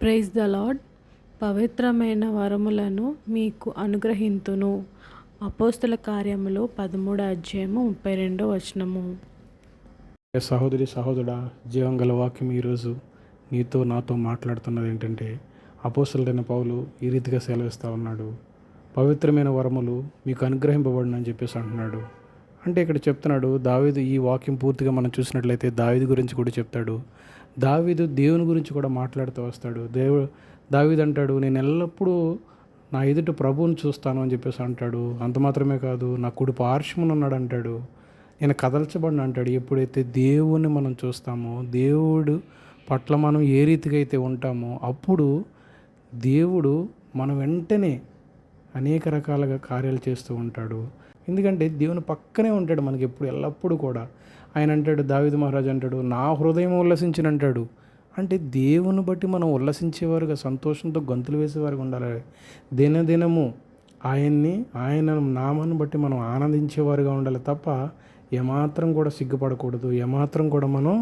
Praise the lord. పవిత్రమైన వరములను మీకు అనుగ్రహింతును. అపోస్తల కార్యములు 13వ అధ్యాయము 32వ వచనము. సహోదరి సహోదరుడా, జీవం గల వాక్యం ఈరోజు నీతో నాతో మాట్లాడుతున్నది ఏంటంటే, అపోస్తలుడైన పౌలు ఈ రీతిగా సెలవిస్తూ ఉన్నాడు. పవిత్రమైన వరములు మీకు అనుగ్రహింపబడినని చెప్పేసి అంటున్నాడు. అంటే ఇక్కడ చెప్తున్నాడు దావీదు. ఈ వాక్యం పూర్తిగా మనం చూసినట్లయితే దావీదు గురించి కూడా చెప్తాడు. దావీదు దేవుని గురించి కూడా మాట్లాడుతూ వస్తాడు. దావీదు అంటాడు, నేను ఎల్లప్పుడూ నా ఎదుట ప్రభువుని చూస్తాను అని చెప్పేసి అంటాడు. అంత మాత్రమే కాదు, నా కుడి పార్శ్వమున ఉన్నాడు అంటాడు. నేను కదల్చబడిన అంటాడు. ఎప్పుడైతే దేవుణ్ణి మనం చూస్తామో, దేవుడు పట్ల మనం ఏ రీతిగా అయితే ఉంటామో, అప్పుడు దేవుడు మన వెంటనే అనేక రకాలుగా కార్యాలు చేస్తూ ఉంటాడు. ఎందుకంటే దేవుని పక్కనే ఉంటాడు మనకి ఎప్పుడు, ఎల్లప్పుడూ కూడా. ఆయన అంటాడు, దావీదు మహారాజు అంటాడు, నా హృదయం ఉల్లసించిన అంటాడు. అంటే దేవుని బట్టి మనం ఉల్లసించేవారుగా, సంతోషంతో గంతులు వేసేవారుగా ఉండాలి. దినదినము ఆయన నామాన్ని బట్టి మనం ఆనందించేవారుగా ఉండాలి తప్ప ఏమాత్రం కూడా సిగ్గుపడకూడదు, ఏమాత్రం కూడా మనం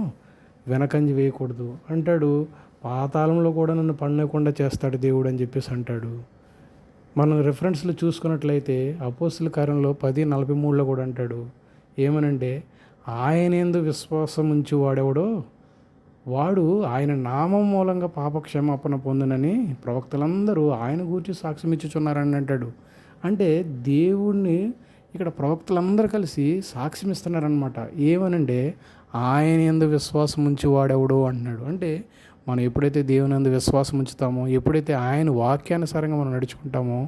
వెనకంజి వేయకూడదు. అంటాడు, పాతాళంలో కూడా నన్ను పడకుండా చేస్తాడు దేవుడు అని చెప్పేసి అంటాడు. మనం రిఫరెన్స్లు చూసుకున్నట్లయితే అపోస్తల కార్యంలో 10:43 కూడా అంటాడు. ఏమనంటే, ఆయన యందు విశ్వాసం ఉంచి వాడెవడో వాడు ఆయన నామం మూలంగా పాపక్షమాపణ పొందునని ప్రవక్తలందరూ ఆయన గూర్చి సాక్ష్యం ఇచ్చుచున్నారని అంటాడు. అంటే దేవుణ్ణి ఇక్కడ ప్రవక్తలందరూ కలిసి సాక్ష్యం ఇస్తున్నారనమాట. ఏమనంటే, ఆయన యందు విశ్వాసం ఉంచి వాడెవడో అంటున్నాడు. అంటే మనం ఎప్పుడైతే దేవుని యందు విశ్వాసం ఉంచుతామో, ఎప్పుడైతే ఆయన వాక్యానుసారంగా మనం నడుచుకుంటామో,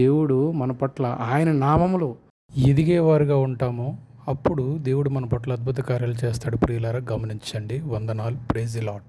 దేవుడు మన పట్ల ఆయన నామములో ఎదిగేవారుగా ఉంటామో, అప్పుడు దేవుడు మన పట్ల అద్భుత కార్యాలు చేస్తాడు. ప్రియులారా, గమనించండి. వందనాలు. Praise the lord.